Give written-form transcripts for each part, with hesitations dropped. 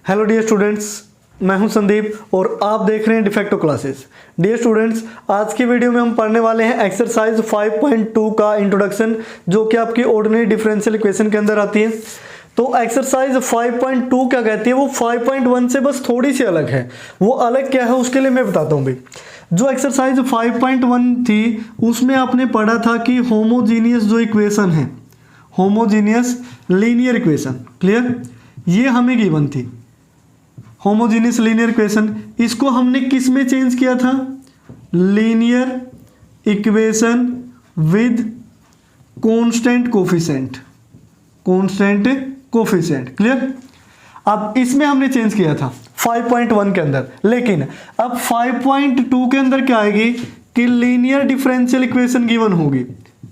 Hello dear students, मैं हूं संदीप और आप देख रहे हैं डिफेक्टो क्लासेस। डियर स्टूडेंट्स, आज की वीडियो में हम पढ़ने वाले हैं एक्सरसाइज 5.2 का इंट्रोडक्शन, जो कि आपकी ऑर्डिनरी डिफरेंशियल इक्वेशन के अंदर आती है। तो एक्सरसाइज 5.2 क्या कहती है, वो 5.1 से बस थोड़ी सी अलग है। वो अलग क्या है उसके लिए मैं बताता हूँ भाई। जो एक्सरसाइज 5.1 थी उसमें आपने पढ़ा था कि होमोजीनियस जो इक्वेशन है, होमोजीनियस लीनियर इक्वेशन, क्लियर, ये हमें गिवन थी होमोजीनियस लीनियर इक्वेशन। इसको हमने किस में चेंज किया था? Linear equation with constant coefficient, constant coefficient, clear. अब इसमें हमने चेंज किया था 5.1 के अंदर, लेकिन अब 5.2 के अंदर क्या आएगी कि लीनियर डिफरेंशियल इक्वेशन गिवन होगी।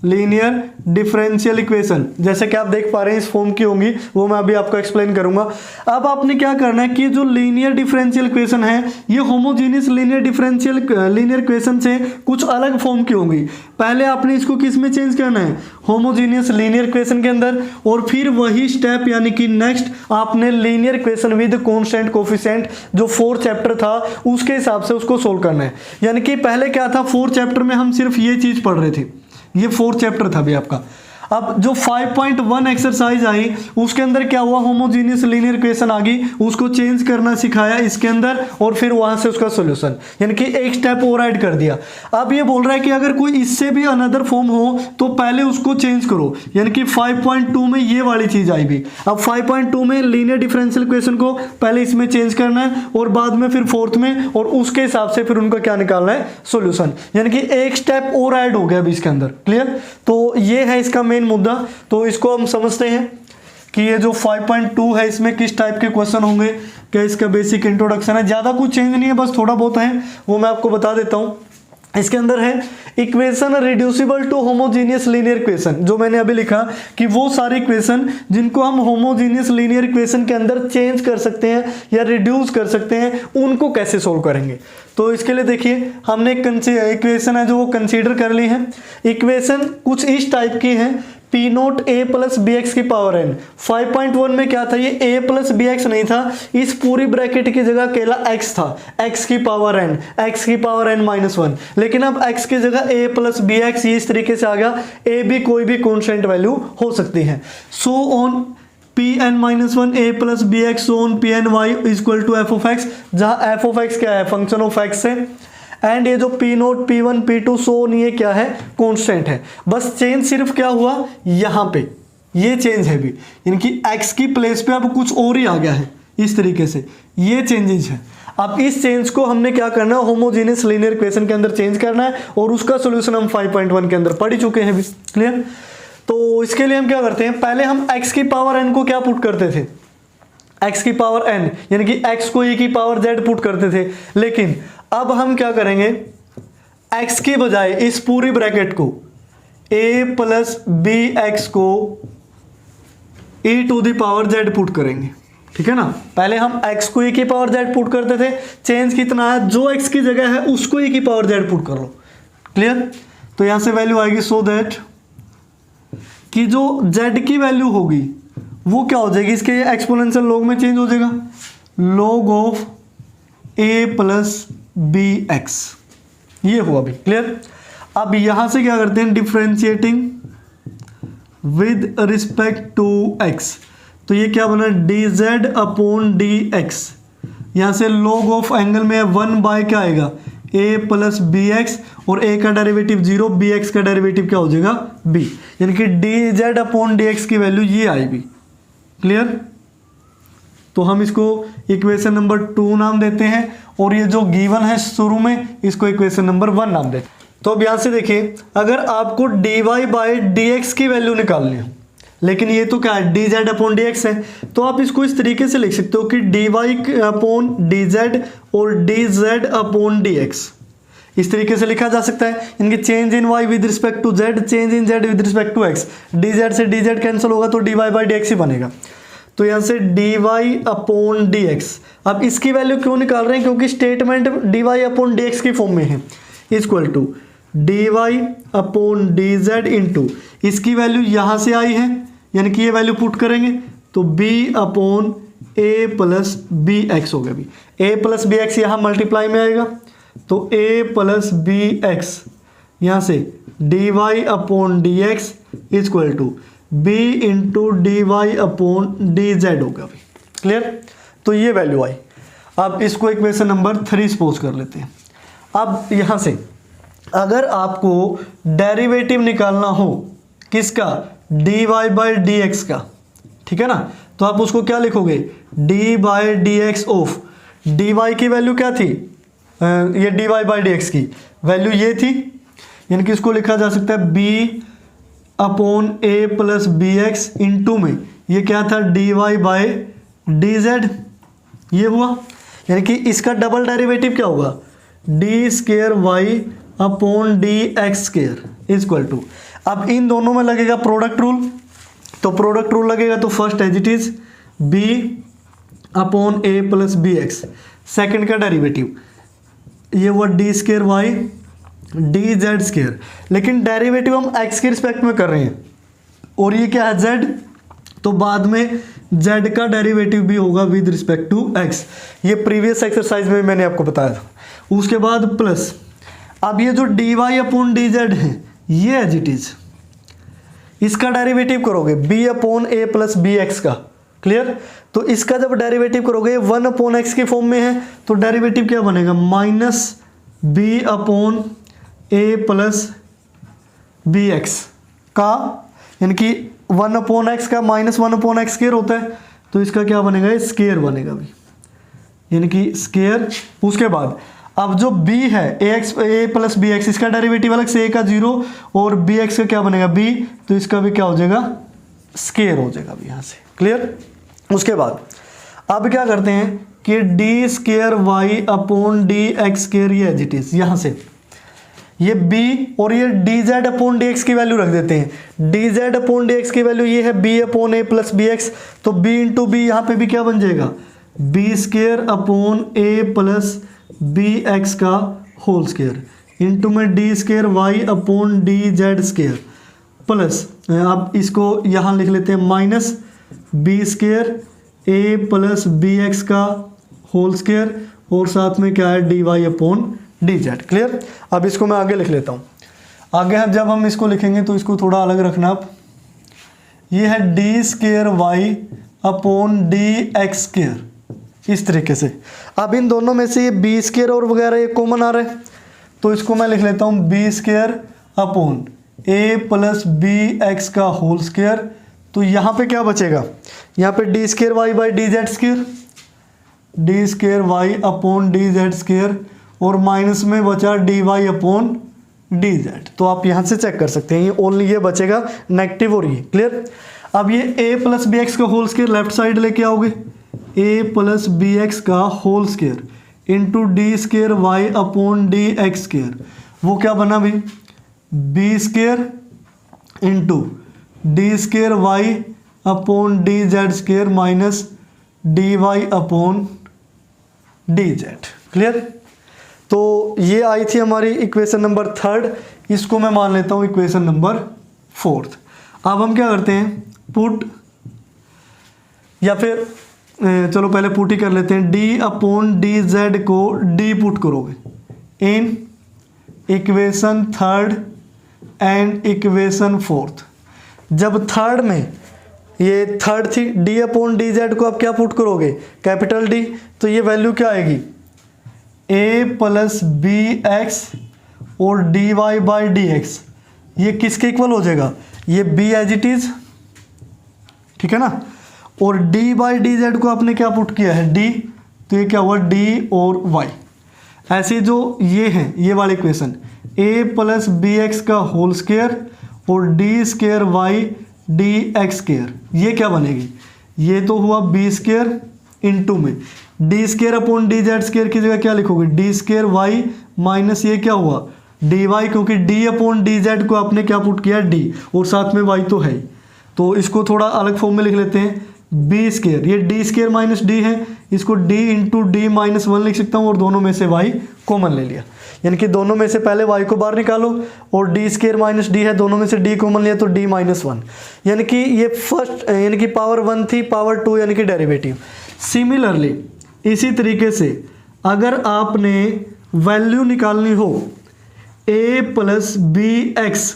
लीनियर डिफरेंशियल इक्वेशन जैसे कि आप देख पा रहे हैं इस फॉर्म की होंगी, वो मैं अभी आपको एक्सप्लेन करूंगा। अब आपने क्या करना है कि जो लीनियर डिफरेंशियल इक्वेशन है ये होमोजेनियस लीनियर इक्वेशन से कुछ अलग फॉर्म की होंगी। पहले आपने इसको किस में चेंज करना है? होमोजेनियस लीनियर इक्वेशन के अंदर, और फिर वही स्टेप यानी कि नेक्स्ट आपने linear equation with constant coefficient जो 4th चैप्टर था उसके हिसाब से उसको सोल्व करना है। यानी कि पहले क्या था, 4th चैप्टर में हम सिर्फ ये चीज पढ़ रहे थे, ये 4th चैप्टर था भी आपका। अब जो 5.1 एक्सरसाइज आई उसके अंदर क्या हुआ, होमोजेनियस लीनियर इक्वेशन आ गई, उसको चेंज करना सिखाया इसके अंदर, और फिर वहां से उसका सॉल्यूशन, यानी कि एक स्टेप और ऐड कर दिया। अब ये बोल रहा है कि अगर कोई इससे भी अनदर फॉर्म हो तो पहले उसको चेंज करो, यानी कि 5.2 में ये वाली चीज आई भी। अब 5.2 में लीनियर डिफरेंशियल इक्वेशन को पहले इसमें चेंज करना है और बाद में फिर 4th में, और उसके हिसाब से फिर उनका क्या निकालना है, सॉल्यूशन। यानी कि एक स्टेप और ऐड हो गया अभी इसके अंदर, क्लियर। तो ये है इसका मेन मुद्दा। तो इसको हम समझते हैं कि ये जो 5.2 है इसमें किस टाइप के क्वेश्चन होंगे, क्या इसका बेसिक इंट्रोडक्शन है। ज्यादा कुछ चेंज नहीं है, बस थोड़ा बहुत है, वो मैं आपको बता देता हूं। इसके अंदर है equation reducible to homogeneous linear equation, जो मैंने अभी लिखा कि वो सारे इक्वेशन जिनको हम होमोजेनियस लीनियर इक्वेशन के अंदर चेंज कर सकते हैं या रिड्यूस कर सकते हैं, उनको कैसे सोल्व करेंगे। तो इसके लिए देखिए हमने इक्वेशन है जो वो कंसीडर कर ली है। इक्वेशन कुछ इस टाइप की है, पी नोट ए प्लस बी एक्स की पावर एन। 5.1 में क्या था, ये ए प्लस बी एक्स नहीं था, इस पूरी ब्रैकेट की जगह अकेला एक्स था, एक्स की पावर एन, एक्स की पावर एन माइनस 1। लेकिन अब एक्स की जगह ए प्लस बी एक्स ये इस तरीके से आ गया, ए भी कोई भी कॉन्स्टेंट वैल्यू हो सकती है। So on P N minus 1 A plus B X on P N Y equal to F of X, जहां एफ ऑफ एक्स क्या है, फंक्शन ऑफ एक्स है, एंड ये जो P naught P one P two so ये क्या है, constant है। बस चेंज सिर्फ क्या हुआ यहां पे, ये चेंज है भी, यानी कि एक्स की प्लेस पे अब कुछ और ही आ गया है, इस तरीके से ये चेंजेस है। अब इस चेंज को हमने क्या करना है, होमोजेनियस लीनियर इक्वेशन के अंदर चेंज करना है, और उसका सॉल्यूशन हम 5.1 के अंदर पढ़ ही चुके हैं भी, क्लियर। तो इसके लिए हम क्या करते हैं, पहले हम x की पावर n को क्या पुट करते थे, x की पावर n, यानी कि x को e की पावर z पुट करते थे। लेकिन अब हम क्या करेंगे, x की बजाय इस पूरी ब्रैकेट को a प्लस बी एक्स को e to the power z put करेंगे, ठीक है ना। पहले हम x को e की पावर z पुट करते थे, चेंज कितना है, जो x की जगह है उसको e की पावर z पुट कर लो, क्लियर। तो यहां से वैल्यू आएगी, सो दैट कि जो z की वैल्यू होगी वो क्या हो जाएगी, इसके एक्सपोनेंशियल लॉग में चेंज हो जाएगा, log of a plus B x, ये हुआ भी, क्लियर। अब यहां से क्या करते हैं, differentiating with respect to x, तो ये क्या बना, dz अपॉन dx। यहां से लॉग ऑफ एंगल में 1 बाय क्या आएगा, a प्लस बी एक्स, और a का डेरिवेटिव 0, bx का डेरिवेटिव क्या हो जाएगा, b, यानी कि dz अपॉन dx की वैल्यू ये आएगी, क्लियर। तो हम इसको इक्वेशन नंबर 2 नाम देते हैं, और ये जो गिवन है शुरू में इसको इक्वेशन नंबर 1 नाम देते हैं। तो अब यहां से देखिए, अगर आपको dy बाई dx की वैल्यू निकालनी है, लेकिन ये तो क्या है, dz अपॉन dx है, तो आप इसको इस तरीके से लिख सकते हो कि dy अपॉन dz और dz अपॉन dx, इस तरीके से लिखा जा सकता है। इनकी change in y with respect to z, change in z with respect to x, dz से dz कैंसिल होगा तो dy बाई dx ही बनेगा। तो यहां से dy अपॉन dx, अब इसकी वैल्यू क्यों निकाल रहे हैं, क्योंकि स्टेटमेंट dy अपॉन dx की फॉर्म में है, equal to dy upon dz into, इसकी वैल्यू यहां से आई है, यानी कि ये वैल्यू पुट करेंगे तो b upon a plus B x हो गया अभी। ए प्लस बी एक्स यहाँ मल्टीप्लाई में आएगा, तो ए प्लस बी एक्स यहाँ से d y upon d x is equal to b into d y upon d z होगा अभी। क्लियर? तो ये वैल्यू आई। अब इसको इक्वेशन नंबर 3 सपोज कर लेते हैं। अब यहाँ से अगर आपको डेरिवेटिव निकालना हो किसका, d y by d x का, ठीक है ना, तो आप उसको क्या लिखोगे, d by d x of d y की वैल्यू क्या थी, ये d y by d x की वैल्यू ये थी, यानी कि इसको लिखा जा सकता है b upon a plus B x into में ये क्या था, d y by d z, ये हुआ। यानी कि इसका डबल डेरिवेटिव क्या होगा, d square y upon d x square is equal to, अब इन दोनों में लगेगा प्रोडक्ट रूल, तो प्रोडक्ट रूल लगेगा तो first as it is b upon a plus B x, second का डेरिवेटिव ये हुआ d square y d z square, लेकिन डेरिवेटिव हम एक्स के रिस्पेक्ट में कर रहे हैं और ये क्या है जेड, तो बाद में जेड का डेरिवेटिव भी होगा विद रिस्पेक्ट टू एक्स, ये प्रीवियस एक्सरसाइज में मैंने आपको बताया था। उसके बाद प्लस, अब ये जो d y upon d z है ये एज इट इज, इसका डेरिवेटिव करोगे b upon a plus B x का। क्लियर? तो इसका जब डेरिवेटिव करोगे 1 अपॉन एक्स के फॉर्म में है, तो डेरिवेटिव क्या बनेगा, minus B upon a plus B x का, यानी कि 1 अपॉन एक्स का माइनस 1 अपॉन एक्स स्केयर होता है, तो इसका क्या बनेगा, स्केयर बनेगा भी, यानी कि स्केयर। उसके बाद अब जो b है ए प्लस बी एक्स, इसका डेरिवेटिव अलग से, a का 0 और बी एक्स का क्या बनेगा b, तो इसका भी क्या हो जाएगा, स्केयर हो जाएगा अभी यहाँ से। क्लियर? उसके बाद अब क्या करते हैं कि d square y upon d x square, ये एज इट इज, यहाँ से ये b और ये d z upon d x की वैल्यू रख देते हैं, d z upon d x की वैल्यू ये है b upon a plus B x, तो b इंटू बी यहाँ पे भी क्या बन जाएगा, b square upon a plus B x का होल स्केयर इंटू में d square y upon d z square plus, अब इसको यहाँ लिख लेते हैं minus b square a plus B x का होल स्केयर और साथ में क्या है, d y upon d z. Clear? अब इसको मैं आगे लिख लेता हूँ। आगे जब हम इसको लिखेंगे तो इसको थोड़ा अलग रखना आप, ये है d square y upon d x square, इस तरीके से। अब इन दोनों में से ये बी स्केयर और वगैरह ये कॉमन आ रहा है, तो इसको मैं लिख लेता हूँ b square upon a plus B x का होल स्केयर, तो यहाँ पे क्या बचेगा, यहाँ पे d square y by d z square, d square y upon d z square और माइनस में बचा d y upon d z. तो आप यहाँ से चेक कर सकते हैं, ये ओनली ये बचेगा नेगेटिव और ये। क्लियर? अब ये a प्लस बी एक्स का होल स्केयर लेफ्ट साइड लेके आओगे, a प्लस बी एक्स का whole square into d square y upon d x square, वो क्या बना भाई, b square into d square y upon d z square minus d y upon d z. Clear? तो ये आई थी हमारी equation number 3, इसको मैं मान लेता हूँ इक्वेशन नंबर 4। अब हम क्या करते हैं, पुट, या फिर चलो पहले पुट ही कर लेते हैं, डी अपॉन डी जेड को डी पुट करोगे इन इक्वेशन 3 एंड इक्वेशन 4। जब थर्ड में ये थर्ड थी, डी अपॉन डी जेड को आप क्या पुट करोगे, कैपिटल डी, तो ये वैल्यू क्या आएगी, ए प्लस बी एक्स और d y by d x, ये किसके इक्वल हो जाएगा, ये बी एज इट इज, ठीक है ना, और डी बाई डी जेड को आपने क्या पुट किया है, डी, तो ये क्या हुआ, डी और वाई। ऐसे जो ये हैं ये वाले equation, a plus B x का होल स्केयर और d square y d x square, ये क्या बनेगी, ये तो हुआ बी स्केयर इंटू में d square upon d z square की जगह क्या लिखोगे, डी स्केयर वाई माइनस ये क्या हुआ, डी वाई, क्योंकि डी अपॉन डी जेड को आपने क्या पुट किया, डी, और साथ में वाई तो है ही, तो इसको थोड़ा अलग फॉर्म में लिख लेते हैं, बी स्केयर, ये डी स्केयर माइनस डी है, इसको डी इंटू डी माइनस 1 लिख सकता हूँ और दोनों में से वाई कॉमन ले लिया, यानी कि दोनों में से पहले वाई को बाहर निकालो और डी स्केयर माइनस डी है, दोनों में से डी कॉमन लिया तो डी माइनस 1, यानी कि ये फर्स्ट यानी कि पावर 1 थी, पावर 2 यानी कि डेरिवेटिव, सिमिलरली इसी तरीके से अगर आपने वैल्यू निकालनी हो a प्लस बी एक्स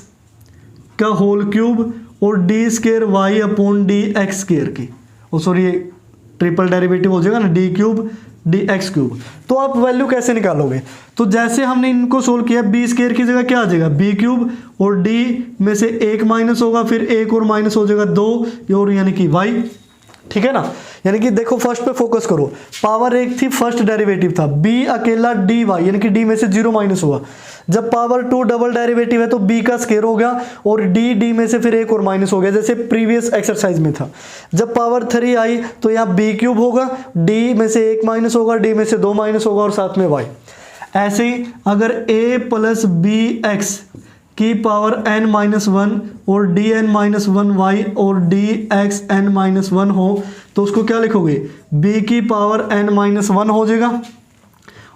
का होल क्यूब और d square y upon d x square की, ओ सॉरी ये ट्रिपल डेरिवेटिव हो जाएगा ना, d cube d x cube. तो आप वैल्यू कैसे निकालोगे? तो जैसे हमने इनको सोल्व किया, बी स्केयर की जगह क्या आ जाएगा, बी क्यूब, और डी में से एक माइनस होगा, फिर एक और माइनस हो जाएगा 2 और यानी कि वाई, ठीक है ना। यानी कि देखो फर्स्ट पे फोकस करो, पावर एक थी, फर्स्ट डेरिवेटिव था, बी अकेला डी वाई, यानी कि डी में से 0 माइनस हुआ। जब पावर 2 डबल डेरिवेटिव है तो बी का स्केयर हो गया और डी में से फिर एक और माइनस हो गया, जैसे प्रीवियस एक्सरसाइज में था। जब पावर 3 आई तो यहाँ बी क्यूब होगा, डी में से एक माइनस होगा, डी में से 2 माइनस होगा और साथ में वाई। ऐसे ही अगर a प्लस बी एक्स की पावर n-1 और dn-1 y और dxn-1 हो तो उसको क्या लिखोगे, b की पावर n-1 हो जाएगा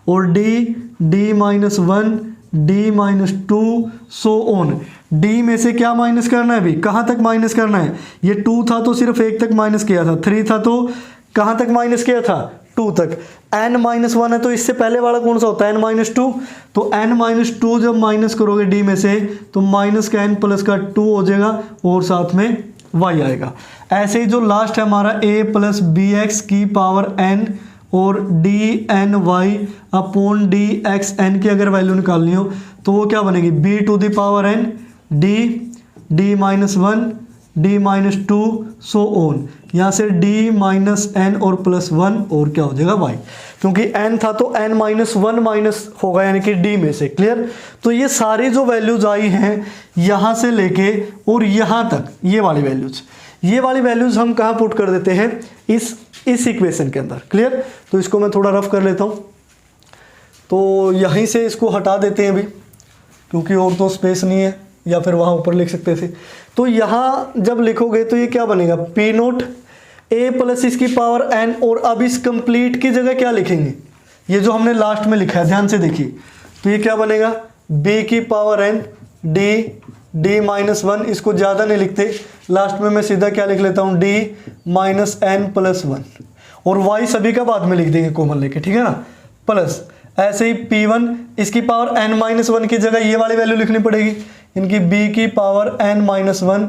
और d-1 d-2 so on. d में से क्या माइनस करना है अभी, कहाँ तक माइनस करना है, ये 2 था तो सिर्फ 1 तक माइनस किया था, 3 था तो कहाँ तक माइनस किया था, 2 तक। n-1 है तो इससे पहले वाला कौन सा होता है, n-2, तो n-2 जब माइनस करोगे d में से तो माइनस का n प्लस का 2 हो जाएगा और साथ में y आएगा। ऐसे ही जो लास्ट है हमारा a प्लस बी एक्स की पावर n और dny अपॉन dxn की अगर वैल्यू निकालनी हो तो वो क्या बनेगी, b to the power n d-1 d-2 so on. यहाँ से d-n और +1 और क्या हो जाएगा y, क्योंकि n था तो n-1 माइनस होगा यानी कि d में से, क्लियर। तो ये सारी जो वैल्यूज आई हैं यहाँ से लेके और यहाँ तक, ये वाली वैल्यूज हम कहाँ पुट कर देते हैं, इस इक्वेशन के अंदर, क्लियर। तो इसको मैं थोड़ा रफ कर लेता हूँ, तो यहीं से इसको हटा देते हैं अभी क्योंकि और तो स्पेस नहीं है, या फिर वहाँ ऊपर लिख सकते थे। तो यहाँ जब लिखोगे तो ये क्या बनेगा, पी नोट a प्लस इसकी पावर n, और अब इस कंप्लीट की जगह क्या लिखेंगे, ये जो हमने लास्ट में लिखा है ध्यान से देखिए, तो ये क्या बनेगा, b की पावर n d-1, इसको ज़्यादा नहीं लिखते, लास्ट में मैं सीधा क्या लिख लेता हूँ, d-n+1 और y सभी का बाद में लिख देंगे कॉमन लेके, ठीक है ना, प्लस ऐसे ही p1 इसकी पावर n-1 की जगह ये वाली वैल्यू लिखनी पड़ेगी, इनकी b की power n-1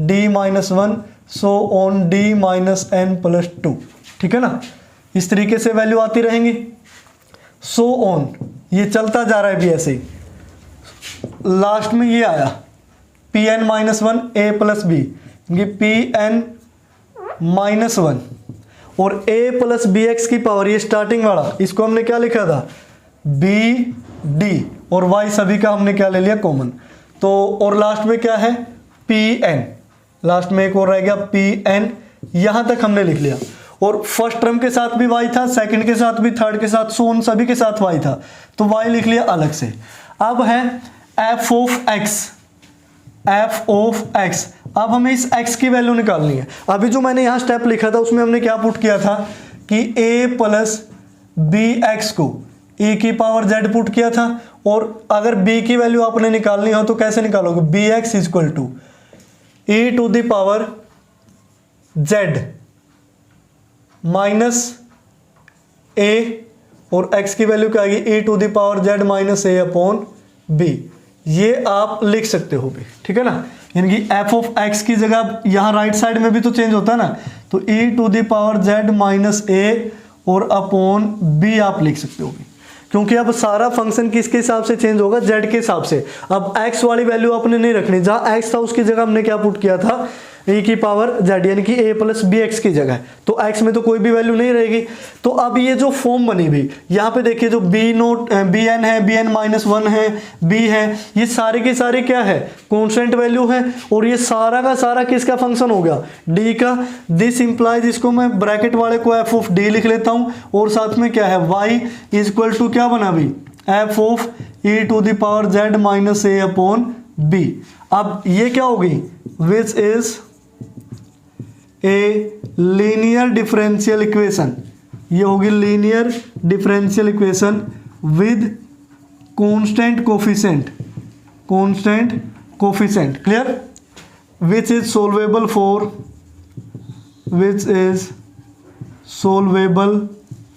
d-1 so on d-n+2, ठीक है ना। इस तरीके से वैल्यू आती रहेंगी, सो ऑन, ये चलता जा रहा है भी ऐसे ही। लास्ट में ये आया pn-1 a plus B, pn-1 और a प्लस बी एक्स की पावर, ये स्टार्टिंग वाला, इसको हमने क्या लिखा था, b d और y सभी का हमने क्या ले लिया कॉमन, तो और लास्ट में क्या है pn, लास्ट में एक और रह गया pn, यहां तक हमने लिख लिया। और फर्स्ट टर्म के साथ भी y था, सेकंड के साथ भी, थर्ड के साथ, सो ऑन सभी के साथ y था, तो y लिख लिया अलग से। अब है f ऑफ x, अब हमें इस x की वैल्यू निकालनी है। अभी जो मैंने यहाँ स्टेप लिखा था उसमें हमने क्या पुट किया था कि a प्लस बी एक्स को e की पावर z पुट किया था, और अगर b की वैल्यू आपने निकालनी हो तो कैसे निकालोगे, b x equal to e to the power z minus a, और x की वैल्यू क्या आएगी, e to the power z minus a upon b, ये आप लिख सकते हो भी, ठीक है ना। यानी कि f ऑफ x की जगह यहाँ राइट साइड में भी तो चेंज होता है ना, तो e to the power z minus a और अपॉन b आप लिख सकते हो भी, क्योंकि अब सारा फंक्शन किसके हिसाब से चेंज होगा, z के हिसाब से। अब x वाली वैल्यू आपने नहीं रखनी, जहाँ x था उसकी जगह हमने क्या पुट किया था, e की पावर z, यानी कि a प्लस बी एक्स की जगह, तो x में तो कोई भी वैल्यू नहीं रहेगी। तो अब ये जो फॉर्म बनी हुई यहाँ पे देखिए, जो bn है, bn-1 है, b है, ये सारे के सारे क्या है, कांस्टेंट वैल्यू है, और ये सारा का सारा किसका फंक्शन हो गया, d का। दिस इंप्लाइज, इसको मैं ब्रैकेट वाले को f ऑफ d लिख लेता हूँ, और साथ में क्या है y इक्वल टू क्या बना भी, f of e to the power z minus a upon b। अब ये क्या होगी, which is a linear differential equation, ये होगी linear differential equation with constant coefficient, clear, which is solvable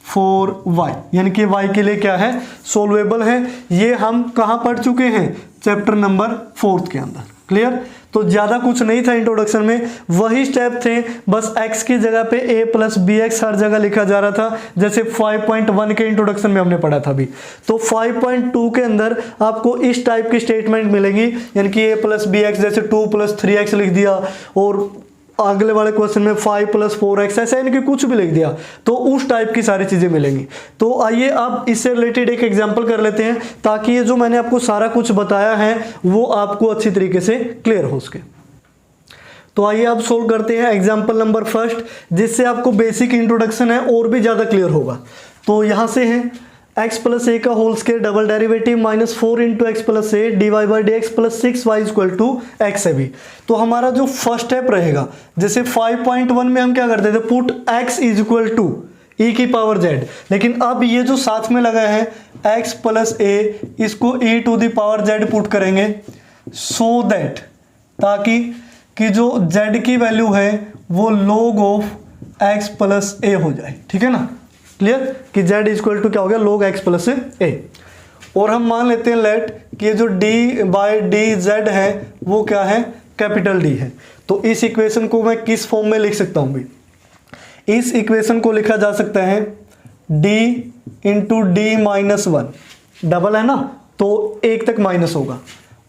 for y, यानी कि y के लिए क्या है, सोल्वेबल है। ये हम कहाँ पढ़ चुके हैं, चैप्टर नंबर 4 के अंदर। क्लियर? तो ज़्यादा कुछ नहीं था इंट्रोडक्शन में, वही स्टेप थे, बस x की जगह पे a प्लस बी एक्स हर जगह लिखा जा रहा था, जैसे 5.1 के इंट्रोडक्शन में हमने पढ़ा था अभी। तो 5.2 के अंदर आपको इस टाइप की स्टेटमेंट मिलेंगी, यानी कि a प्लस बी एक्स, जैसे 2 प्लस 3x लिख दिया, और अगले वाले क्वेश्चन में 5 प्लस 4x, ऐसा यानी कि कुछ भी लिख दिया, तो उस टाइप की सारी चीज़ें मिलेंगी। तो आइए अब इससे रिलेटेड एक एग्जांपल कर लेते हैं, ताकि ये जो मैंने आपको सारा कुछ बताया है वो आपको अच्छी तरीके से क्लियर हो सके। तो आइए अब सोल्व करते हैं एग्जाम्पल नंबर फर्स्ट, जिससे आपको बेसिक इंट्रोडक्शन है और भी ज़्यादा क्लियर होगा। तो यहाँ से है x प्लस ए का whole square double derivative minus 4 into x plus a d y by d x plus 6y equal to x है भी। तो हमारा जो फर्स्ट स्टेप रहेगा, जैसे 5.1 में हम क्या करते थे, put x is equal to e की पावर z, लेकिन अब ये जो साथ में लगा है x प्लस ए, इसको e to the power z put करेंगे, सो दैट, ताकि कि जो z की वैल्यू है वो log ऑफ x प्लस ए हो जाए। ठीक है ना? क्लियर? कि z इक्वल टू क्या हो गया, log x प्लस ए। और हम मान लेते हैं लेट कि ये जो d बाई डी जेड है वो क्या है, कैपिटल D है। तो इस इक्वेशन को मैं किस फॉर्म में लिख सकता हूँ भी, इस इक्वेशन को लिखा जा सकता है d into D minus 1, double है ना तो एक तक माइनस होगा,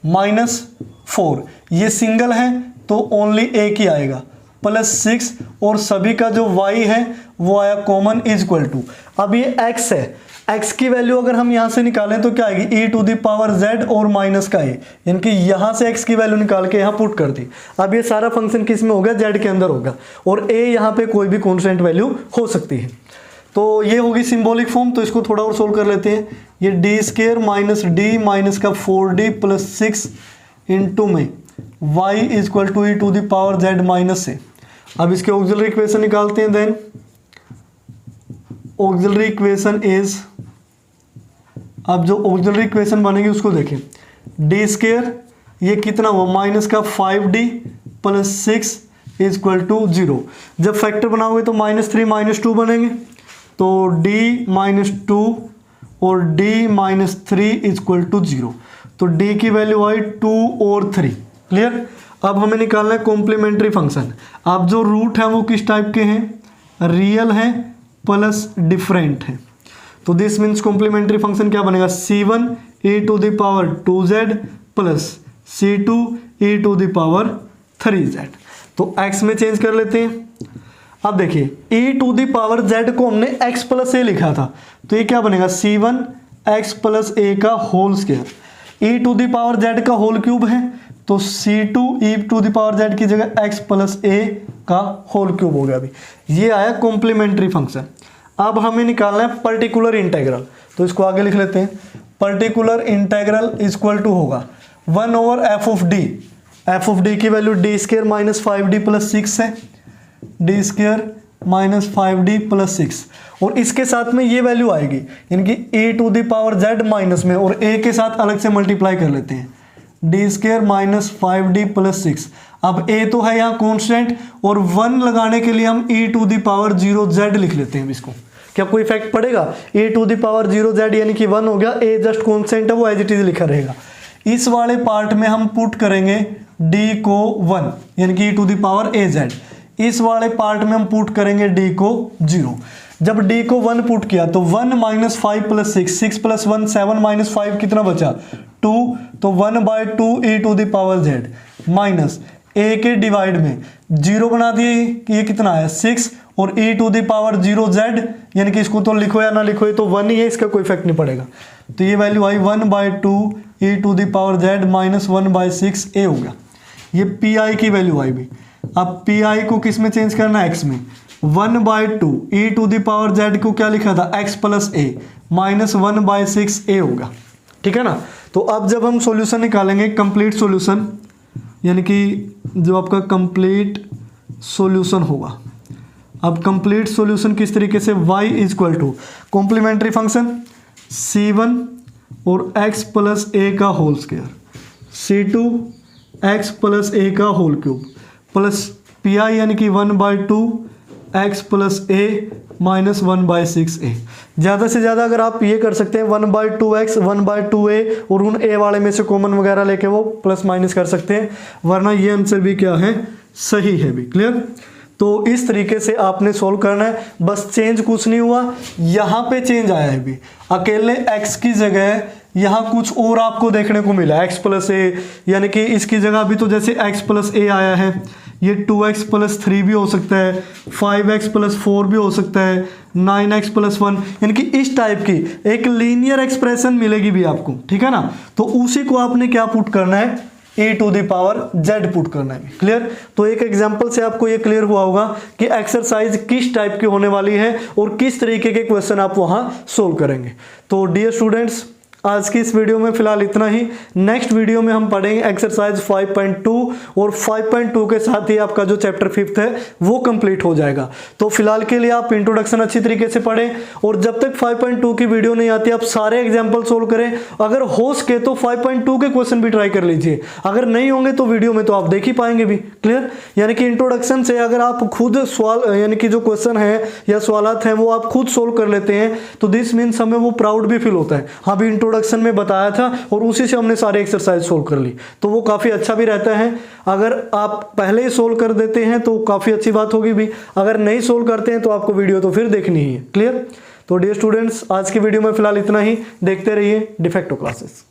-4, ये सिंगल है तो ओनली एक ही आएगा, प्लस 6, और सभी का जो y है वो आया कॉमन, इज इक्वल टू, अब ये x है, x की वैल्यू अगर हम यहाँ से निकालें तो क्या आएगी, e to the power z और माइनस का a, यानी कि यहाँ से x की वैल्यू निकाल के यहाँ पुट कर दी। अब ये सारा फंक्शन किस में होगा, z के अंदर होगा, और a यहाँ पे कोई भी कॉन्स्टेंट वैल्यू हो सकती है। तो ये होगी सिंबॉलिक फॉर्म। तो इसको थोड़ा और सोल्व कर लेते हैं। ये d square minus d minus का 4d प्लस 6 इंटू में y is equal to e to the power z minus से। अब इसके ऑक्सिलरी इक्वेशन निकालते हैं। देन ऑक्सिलरी इक्वेशन इज, अब जो ऑक्सिलरी इक्वेशन बनेगी उसको देखें, डी स्क्वायर ये कितना हुआ, माइनस का 5d plus 6 is equal to 0। जब फैक्टर बनाओगे तो -3 -2 बनेंगे, तो d -2 और d -3 इज इक्वल टू 0। तो d की वैल्यू आई 2 और 3। क्लियर? अब हमें निकालना है कॉम्प्लीमेंट्री फंक्शन। अब जो रूट है वो किस टाइप के हैं, रियल है प्लस डिफरेंट है। तो दिस मीन्स कॉम्प्लीमेंट्री फंक्शन क्या बनेगा, c1 e to the power 2z plus c2 e to the power 3z। तो x में चेंज कर लेते हैं। अब देखिए e to the power z को हमने x प्लस ए लिखा था, तो ये क्या बनेगा, c1 x प्लस ए का whole square. e to the power z का होल क्यूब है, तो c2 e to the power z की जगह x प्लस ए का होल क्यूब हो गया। अभी ये आया कॉम्प्लीमेंट्री फंक्शन। अब हमें निकालना है पर्टिकुलर इंटेग्रल, तो इसको आगे लिख लेते हैं। पर्टिकुलर इंटेग्रल इक्वल टू होगा 1 over F of D. F of D की value D square minus 5d plus 6 है, D square minus 5d plus 6, और इसके साथ में ये वैल्यू आएगी, यानी कि e to the power z minus में, और a के साथ अलग से मल्टीप्लाई कर लेते हैं, D square minus 5d plus 6। अब a तो है यहाँ कॉन्स्टेंट, और 1 लगाने के लिए हम e to the power 0z लिख लेते हैं। इसको क्या कोई इफेक्ट पड़ेगा, e to the power 0z यानी कि 1 हो गया, a जस्ट कॉन्स्टेंट है वो एज इट इज लिखा रहेगा। इस वाले पार्ट में हम पुट करेंगे d को 1 यानी कि e to the power az। इस वाले पार्ट में हम पुट करेंगे d को 0। जब d को 1 पुट किया तो 1 माइनस 5 प्लस 6, 6 प्लस 1 7 माइनस 5 कितना बचा 2, तो 1/2 e to the power z minus a के डिवाइड में 0 बना दिए कि ये कितना है 6, और e to the power 0z यानी कि इसको तो लिखो या ना लिखो, ये तो 1 ही है, इसका कोई इफेक्ट नहीं पड़ेगा। तो ये वैल्यू आई 1/2 e to the power z minus 1/6 a हो गया। ये pi की वैल्यू आई भी। अब pi को किस में चेंज करना है, x में। 1/2 e to the power z को क्या लिखा था, x plus a minus 1/6 a होगा। ठीक है ना? तो अब जब हम सॉल्यूशन निकालेंगे, कंप्लीट सॉल्यूशन, यानी कि जो आपका कंप्लीट सॉल्यूशन होगा। अब कंप्लीट सॉल्यूशन किस तरीके से, y is equal to complementary function c1 और x प्लस a का whole square, c2 x plus a का होल क्यूब, प्लस pi यानी कि 1/2 एक्स प्लस ए माइनस 1/6a। ज़्यादा से ज़्यादा अगर आप ये कर सकते हैं 1/2x 1/2a और उन a वाले में से कॉमन वगैरह लेके वो प्लस माइनस कर सकते हैं, वरना ये आंसर भी क्या है, सही है भी। क्लियर। तो इस तरीके से आपने सोल्व करना है। बस चेंज कुछ नहीं हुआ, यहाँ पे चेंज आया है भी, अकेले x की जगह यहाँ कुछ और आपको देखने को मिला x प्लस ए, यानी कि इसकी जगह अभी तो जैसे x प्लस ए आया है, ये 2x प्लस 3 भी हो सकता है, 5x प्लस 4 भी हो सकता है, 9x प्लस 1, यानी कि इस टाइप की एक लीनियर एक्सप्रेशन मिलेगी भी आपको, ठीक है ना। तो उसी को आपने क्या पुट करना है, e⁻z पुट करना है। क्लियर। तो एक एग्जांपल से आपको ये क्लियर हुआ होगा कि एक्सरसाइज किस टाइप की होने वाली है और किस तरीके के क्वेश्चन आप वहां सोल्व करेंगे। तो डियर स्टूडेंट्स, आज की इस वीडियो में फिलहाल इतना ही। नेक्स्ट वीडियो में हम पढ़ेंगे एक्सरसाइज 5.2 और 5.2 के साथ ही आपका जो चैप्टर 5 है वो कंप्लीट हो जाएगा। तो फिलहाल के लिए आप इंट्रोडक्शन अच्छी तरीके से पढ़ें और जब तक 5.2 की वीडियो नहीं आती आप सारे एग्जाम्पल सोल्व करें। अगर हो सके तो 5.2 के क्वेश्चन भी ट्राई कर लीजिए, अगर नहीं होंगे तो वीडियो में तो आप देख ही पाएंगे भी। क्लियर। यानी कि इंट्रोडक्शन से अगर आप खुद सवाल, यानी कि जो क्वेश्चन है या सवालात हैं वो आप खुद सोल्व कर लेते हैं तो दिस मीन्स हमें वो प्राउड भी फील होता है, हाँ भी इंट्रोडक्शन में बताया था और उसी से हमने सारे एक्सरसाइज सोल्व कर ली, तो वो काफी अच्छा भी रहता है। अगर आप पहले ही सोल्व कर देते हैं तो काफी अच्छी बात होगी भी, अगर नहीं सोल्व करते हैं तो आपको वीडियो तो फिर देखनी ही है। क्लियर। तो डियर स्टूडेंट्स, आज की वीडियो में फिलहाल इतना ही। देखते रहिए डिफेक्टो क्लासेस।